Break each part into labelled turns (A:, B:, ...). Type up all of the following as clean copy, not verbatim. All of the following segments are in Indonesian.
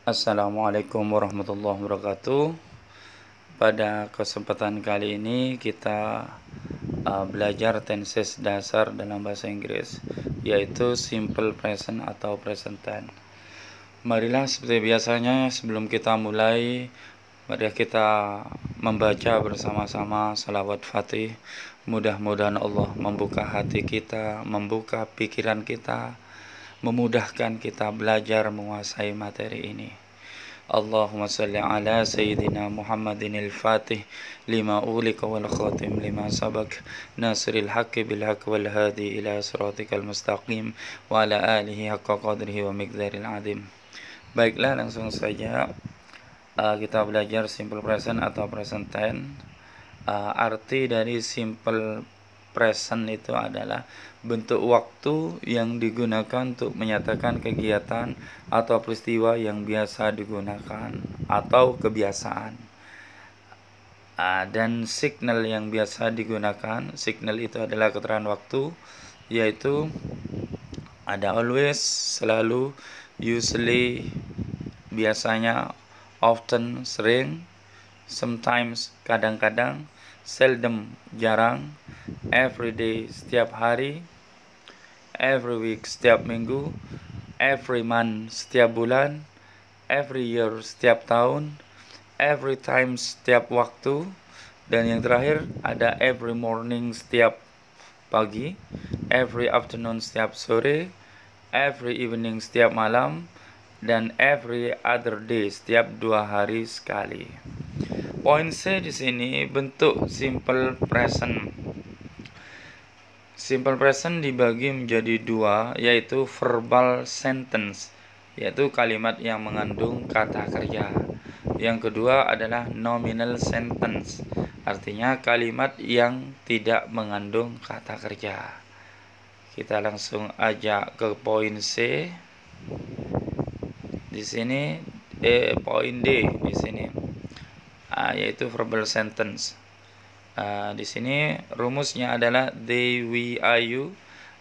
A: Assalamualaikum warahmatullahi wabarakatuh. Pada kesempatan kali ini kita belajar tenses dasar dalam bahasa Inggris, yaitu simple present atau present tense. Marilah seperti biasanya sebelum kita mulai, mari kita membaca bersama-sama salawat Fatih. Mudah-mudahan Allah membuka hati kita, membuka pikiran kita, memudahkan kita belajar menguasai materi ini. Allahumma salli ala Sayyidina Muhammadin al-Fatih lima ulika wal khatim lima sabak nasiril haqqi bil haqq wal hadi ila siratikal mustaqim wa ala alihi haqqa qadrihi wa miqdaril adim. Baiklah, langsung saja kita belajar simple present atau present tense. Arti dari simple present itu adalah bentuk waktu yang digunakan untuk menyatakan kegiatan atau peristiwa yang biasa digunakan atau kebiasaan. Dan signal yang biasa digunakan, signal itu adalah keterangan waktu, yaitu ada always, selalu, usually, biasanya, often, sering, sometimes, kadang-kadang, seldom, jarang, every day, setiap hari, every week, setiap minggu, every month, setiap bulan, every year, setiap tahun, every time, setiap waktu, dan yang terakhir ada every morning, setiap pagi, every afternoon, setiap sore, every evening, setiap malam, dan every other day, setiap 2 hari sekali. Poin C di sini bentuk simple present. Simple present dibagi menjadi 2, yaitu verbal sentence, yaitu kalimat yang mengandung kata kerja. Yang kedua adalah nominal sentence, artinya kalimat yang tidak mengandung kata kerja. Kita langsung aja ke poin C. Di sini poin D di sini, yaitu verbal sentence. Di sini rumusnya adalah they, we, I, you.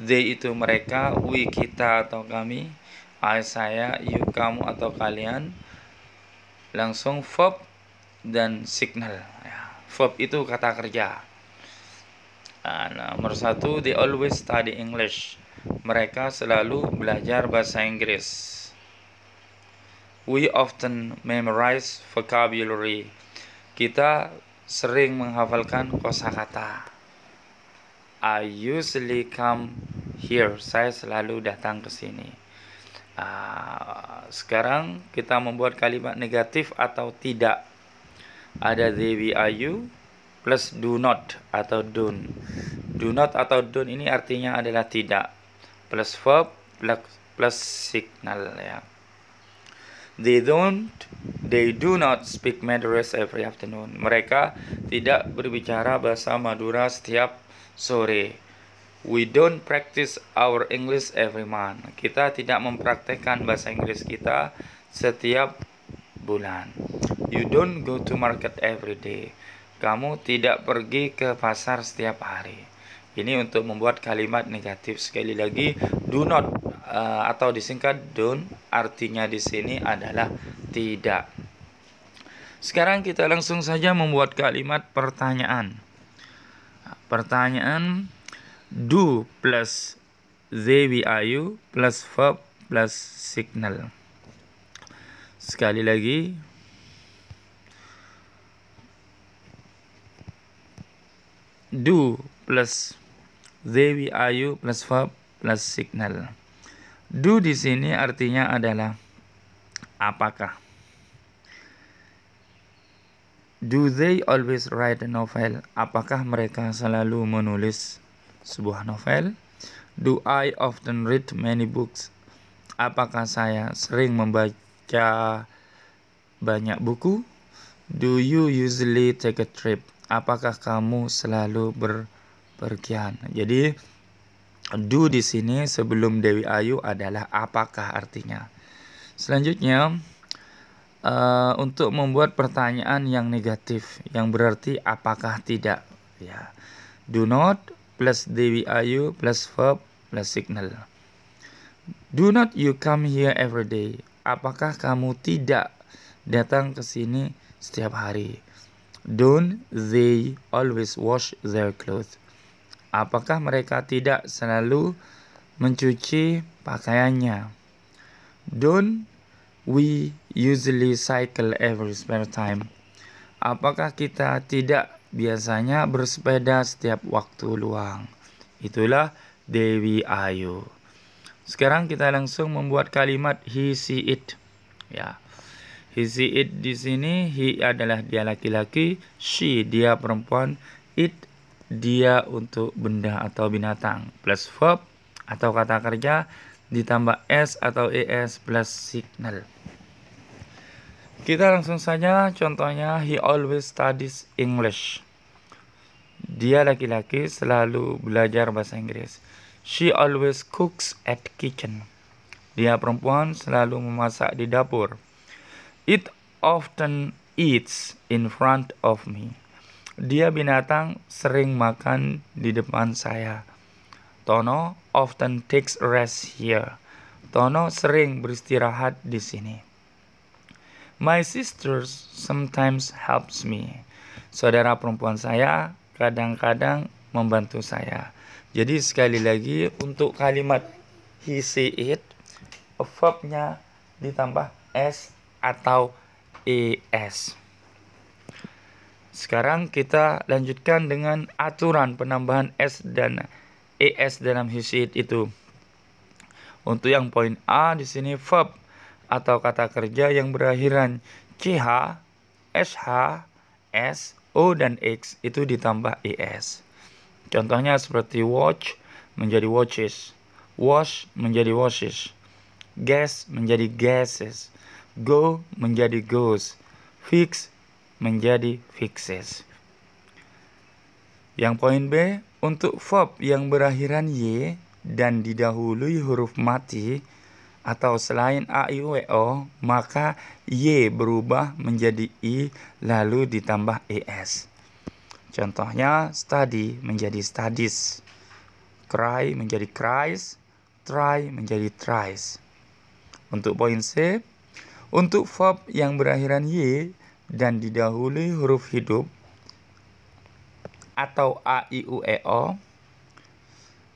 A: They itu mereka, we kita atau kami, I saya, you kamu atau kalian. Langsung verb dan signal. Verb itu kata kerja. Nomor 1, they always study English. Mereka selalu belajar bahasa Inggris. We often memorize vocabulary. Kita sering menghafalkan kosakata. I usually come here. Saya selalu datang ke sini. Sekarang kita membuat kalimat negatif atau tidak. Ada they, we, I, you plus do not atau don't. Do not atau don't ini artinya adalah tidak, plus verb plus signal, ya. They do not speak Madras every afternoon. Mereka tidak berbicara bahasa Madura setiap sore. We don't practice our English every month. Kita tidak mempraktekkan bahasa Inggris kita setiap bulan. You don't go to market every day. Kamu tidak pergi ke pasar setiap hari. Ini untuk membuat kalimat negatif. Sekali lagi, do not atau disingkat don't, artinya di sini adalah tidak. Sekarang kita langsung saja membuat kalimat pertanyaan. Pertanyaan, do plus they, we, are, you plus verb plus signal. Sekali lagi, do plus they, we, are, you plus verb plus signal. Do di sini artinya adalah apakah. Do they always write a novel? Apakah mereka selalu menulis sebuah novel? Do I often read many books? Apakah saya sering membaca banyak buku? Do you usually take a trip? Apakah kamu selalu berpergian? Jadi do di sini sebelum Dewi Ayu adalah apakah artinya. Selanjutnya untuk membuat pertanyaan yang negatif, yang berarti apakah tidak, ya. Do not plus Dewi Ayu plus verb plus signal. Do not you come here every day? apakah kamu tidak datang ke sini setiap hari? Don't they always wash their clothes? Apakah mereka tidak selalu mencuci pakaiannya? Don't we usually cycle every spare time? Apakah kita tidak biasanya bersepeda setiap waktu luang? Itulah Dewi Ayu. Sekarang kita langsung membuat kalimat he, she, it. Ya. He, she, it di sini, he adalah dia laki-laki, she dia perempuan, it dia untuk benda atau binatang. Plus verb atau kata kerja ditambah s atau es plus signal. Kita langsung saja contohnya, he always studies English. Dia laki-laki selalu belajar bahasa Inggris. She always cooks at kitchen. Dia perempuan selalu memasak di dapur. It often eats in front of me. Dia binatang sering makan di depan saya. Tono often takes rest here. Tono sering beristirahat di sini. My sister sometimes helps me. Saudara perempuan saya kadang-kadang membantu saya. Jadi sekali lagi untuk kalimat he, she, it, verbnya ditambah s atau es. Sekarang kita lanjutkan dengan aturan penambahan s dan es dalam he, she, it itu. Untuk yang poin A di sini verb atau kata kerja yang berakhiran ch, sh, s, o dan x itu ditambah es. Contohnya seperti watch menjadi watches, wash menjadi washes, gas menjadi gases, go menjadi goes, fix menjadi fixes. Yang poin B, untuk verb yang berakhiran y dan didahului huruf mati atau selain a, i, u, e, o, maka y berubah menjadi i lalu ditambah es. Contohnya study menjadi studies, cry menjadi cries, try menjadi tries. Untuk poin C, untuk verb yang berakhiran y dan didahului huruf hidup atau a, i, u, e, o,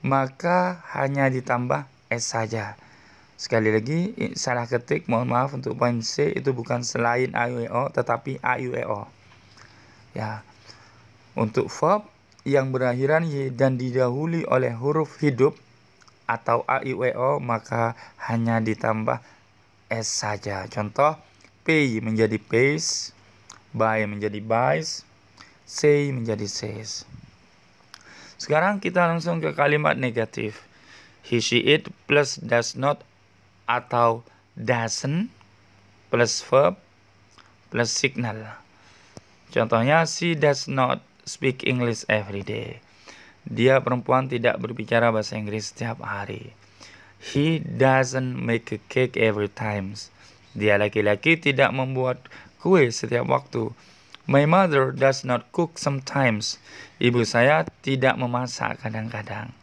A: maka hanya ditambah s saja. Sekali lagi, salah ketik, mohon maaf. Untuk poin C itu bukan selain a, i, u, e, o, tetapi a, i, u, e, o. Ya. Untuk verb yang berakhiran y dan didahului oleh huruf hidup atau a, i, u, e, o, maka hanya ditambah s saja. Contoh, pay menjadi pays, buy menjadi buys, say menjadi says. Sekarang kita langsung ke kalimat negatif. He, she, it plus does not atau doesn't plus verb plus signal. Contohnya, she does not speak English every day. Dia perempuan tidak berbicara bahasa Inggris setiap hari. He doesn't make a cake every time. Dia laki-laki tidak membuat kue setiap waktu. My mother does not cook sometimes. Ibu saya tidak memasak kadang-kadang.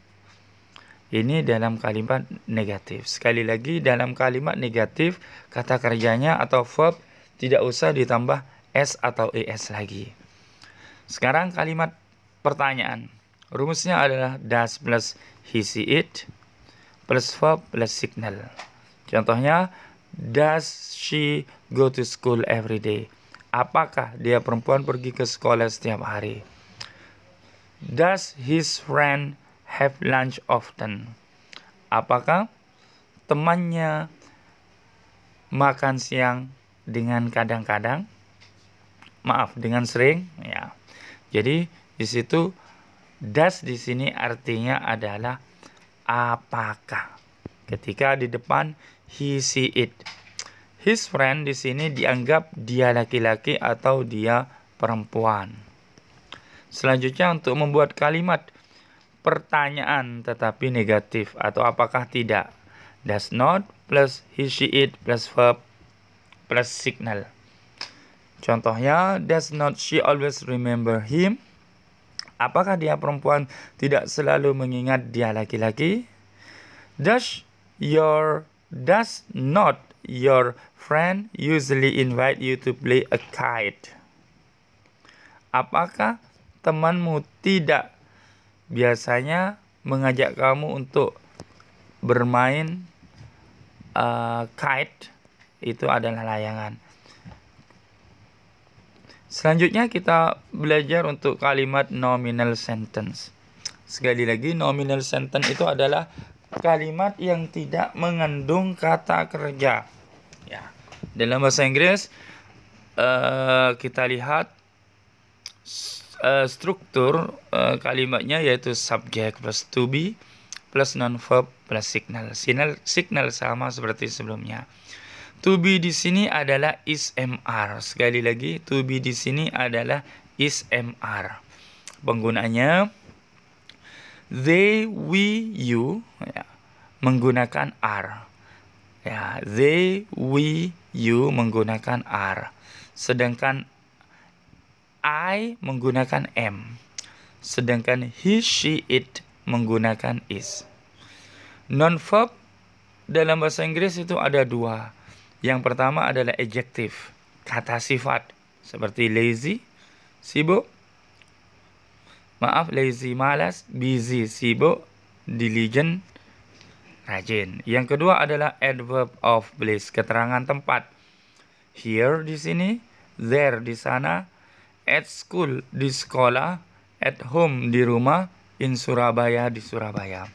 A: Ini dalam kalimat negatif. Sekali lagi, dalam kalimat negatif, kata kerjanya atau verb tidak usah ditambah s atau es lagi. Sekarang kalimat pertanyaan. Rumusnya adalah does plus he, she, it plus verb plus signal. Contohnya, does she go to school every day? Apakah dia perempuan pergi ke sekolah setiap hari? Does his friend have lunch often? Apakah temannya makan siang dengan kadang-kadang? Maaf, dengan sering, ya. Jadi di situ does di sini artinya adalah apakah. Ketika di depan he, she, it. His friend di sini dianggap dia laki-laki atau dia perempuan. Selanjutnya untuk membuat kalimat pertanyaan tetapi negatif atau apakah tidak. Does not plus he, she, it plus verb plus signal. Contohnya, does not she always remember him? Apakah dia perempuan tidak selalu mengingat dia laki-laki? Does not your friend usually invite you to play a kite? Apakah temanmu tidak biasanya mengajak kamu untuk bermain kite? Itu adalah layangan. Selanjutnya kita belajar untuk kalimat nominal sentence. Sekali lagi, nominal sentence itu adalah kalimat yang tidak mengandung kata kerja. Ya. Dalam bahasa Inggris, kita lihat struktur kalimatnya yaitu subject plus to be plus non verb plus signal. Signal sama seperti sebelumnya. To be di sini adalah is MR. Sekali lagi, to be di sini adalah is MR. Penggunaannya they, we, you, ya, menggunakan are. Ya, they, we, you menggunakan are. Sedangkan I menggunakan am. Sedangkan he, she, it menggunakan is. Non-verb dalam bahasa Inggris itu ada dua. Yang pertama adalah adjective, kata sifat. Seperti lazy, sibuk. Lazy, malas. Busy, sibuk. Diligent, rajin. Yang kedua adalah adverb of place, keterangan tempat. Here di sini, there di sana, at school di sekolah, at home di rumah, in Surabaya di Surabaya.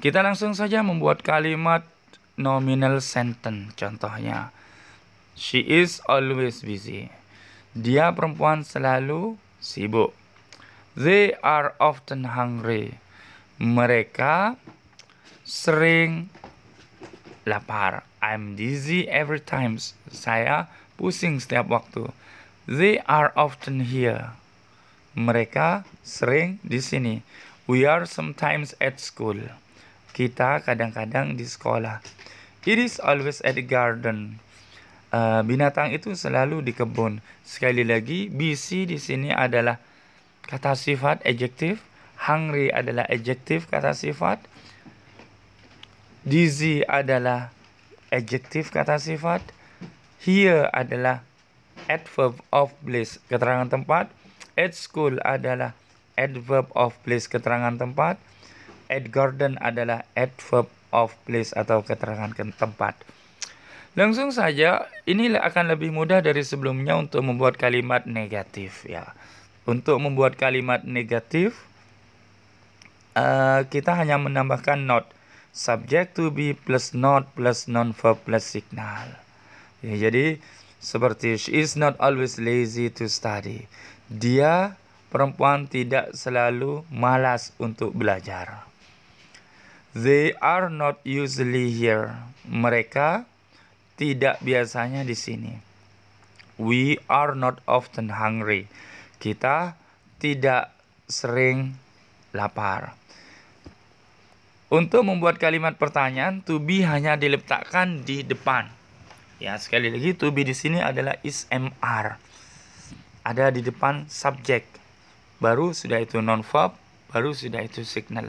A: Kita langsung saja membuat kalimat nominal sentence. Contohnya, she is always busy. Dia perempuan selalu sibuk. They are often hungry. Mereka sering lapar. I'm dizzy every time. Saya pusing setiap waktu. They are often here. Mereka sering di sini. We are sometimes at school. Kita kadang-kadang di sekolah. It is always at the garden. Binatang itu selalu di kebun. Sekali lagi, busy di sini adalah kata sifat adjective. Hungry adalah adjective kata sifat. Dizzy adalah adjective kata sifat. Here adalah adverb of place, keterangan tempat. At school adalah adverb of place, keterangan tempat. At garden adalah adverb of place atau keterangan tempat. Langsung saja, ini akan lebih mudah dari sebelumnya untuk membuat kalimat negatif, ya. Untuk membuat kalimat negatif, kita hanya menambahkan not. Subject to be plus not plus non-verb plus signal. Ya, jadi seperti she is not always lazy to study. Dia perempuan tidak selalu malas untuk belajar. They are not usually here. Mereka tidak biasanya di sini. We are not often hungry. Kita tidak sering lapar. Untuk membuat kalimat pertanyaan, to be hanya diletakkan di depan. Ya, sekali lagi, to be di sini adalah is MR. Ada di depan subject. Baru sudah itu non-verb, baru sudah itu signal.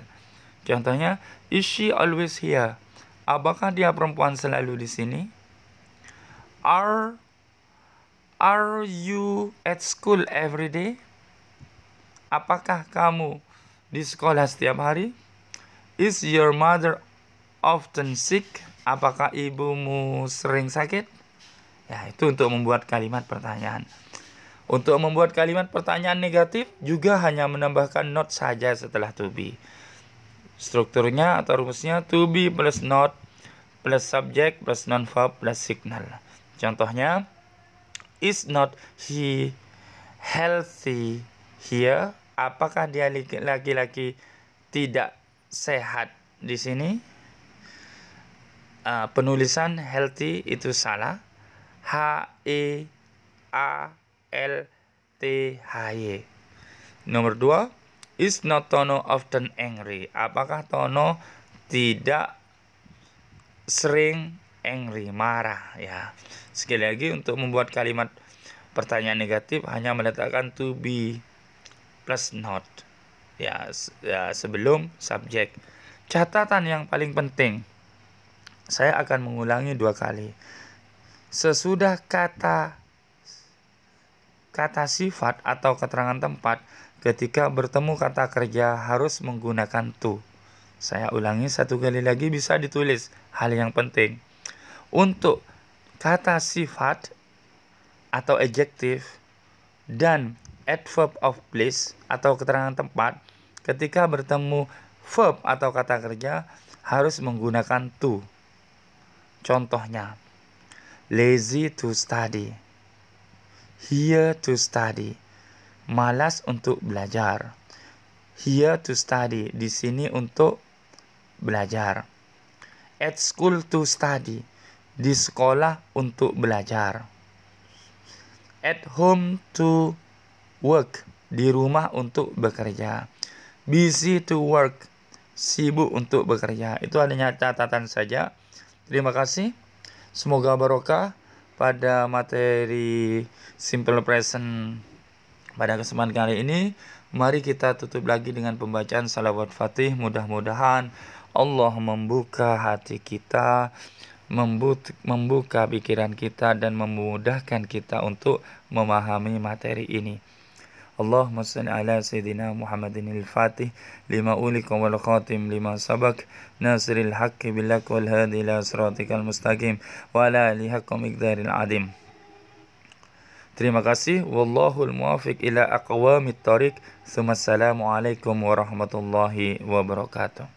A: Contohnya, is she always here? Apakah dia perempuan selalu di sini? Are you at school every day? Apakah kamu di sekolah setiap hari? Is your mother often sick? Apakah ibumu sering sakit? Ya, itu untuk membuat kalimat pertanyaan. Untuk membuat kalimat pertanyaan negatif juga hanya menambahkan not saja setelah to be. Strukturnya atau rumusnya to be plus not plus subject plus non-verb plus signal. Contohnya, is not he healthy here? Apakah dia laki-laki tidak sehat di sini? Penulisan healthy itu salah. H-E-A-L-T-H-Y. Nomor 2, is not Tono often angry? Apakah Tono tidak sering angry, marah, ya. Sekali lagi, untuk membuat kalimat pertanyaan negatif hanya meletakkan to be plus not, ya sebelum subjek. Catatan yang paling penting, Saya akan mengulangi 2 kali. Sesudah kata sifat atau keterangan tempat, ketika bertemu kata kerja harus menggunakan to. Saya ulangi 1 kali lagi, bisa ditulis. Hal yang penting, untuk kata sifat atau adjektif dan adverb of place atau keterangan tempat, ketika bertemu verb atau kata kerja harus menggunakan to. Contohnya, lazy to study, here to study, malas untuk belajar. Here to study, di sini untuk belajar. At school to study, di sekolah untuk belajar. At home to work, di rumah untuk bekerja. Busy to work, sibuk untuk bekerja. Itu hanya catatan saja. Terima kasih. Semoga barokah pada materi simple present pada kesempatan kali ini. Mari kita tutup lagi dengan pembacaan salawat fatih. Mudah-mudahan Allah membuka hati kita, membuka pikiran kita, dan memudahkan kita untuk memahami materi ini. Allahumma salli ala Sayyidina Muhammadin al-Fatih lima ulika wal khatim lima sabak nasiril haqqi bil haqq wal hadi ila siratikal mustaqim wa ala alihi haqqa miqdaril adim. Terima kasih. Wallahul muwafiq ila aqwamit thariq. Assalamualaikum warahmatullahi wabarakatuh.